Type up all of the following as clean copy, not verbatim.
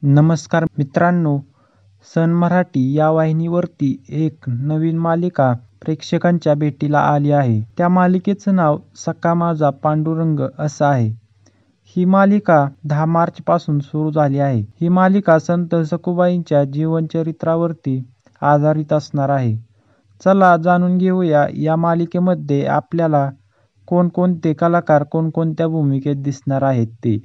नमस्कार मित्रांनो, सन मराठी या वाहिनीवरती एक नवीन मालिका प्रेक्षकांच्या भेटीला आली आहे. त्या मालिकेचं नाव सखा माझा पांडुरंग असं आहे. ही मालिका 10 मार्चपासून सुरू झाली आहे. ही मालिका संत सखुबाईंच्या जीवनचरित्रावरती आधारित असणार आहे. चला जाणून घेऊया या मालिकेमध्ये आपल्याला कोणकोणते कलाकार कोणकोणत्या भूमिकेत दिसणार आहेत ते.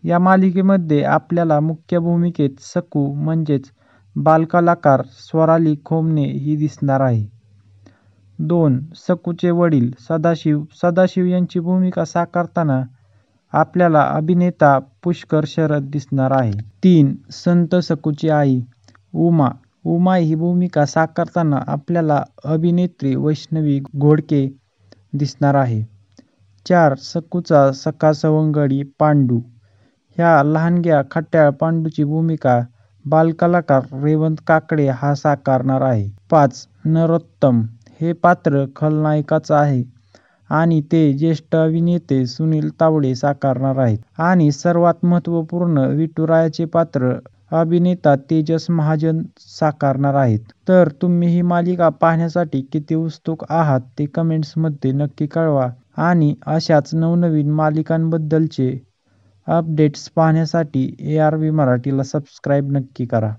या मालिकेमध्ये आपल्याला मुख्य भूमिकेत सकू म्हणजेच बालकलाकार स्वराली खोमणे ही दिसणार आहे. 2. सकूचे वडील सदाशिव यांची भूमिका साकारताना आपल्याला अभिनेता पुष्कर शरद दिसणार आहे. 3. संत सकूची आई उमा ही भूमिका साकारताना आपल्याला अभिनेत्री वैष्णवी घोडके दिसणार आहे. 4. सकूचा सखा सवंगडी पांडू, ह्या लहानग्या खट्याळ पांडूची भूमिका बालकलाकार रेवंत काकडे हा साकारणार आहे. 5. नरोत्तम, हे पात्र खलनायकाचं आहे आणि ते ज्येष्ठ अभिनेते सुनील तावडे साकारणार आहेत. आणि सर्वात महत्त्वपूर्ण विठुरायाचे पात्र अभिनेता तेजस महाजन साकारणार आहेत. तर तुम्ही ही मालिका पाहण्यासाठी किती उत्सुक आहात ते कमेंट्समध्ये नक्की कळवा आणि अशाच नवनवीन मालिकांबद्दलचे अपडेट्स पाहण्यासाठी ARV मराठीला सबस्क्राईब नक्की करा.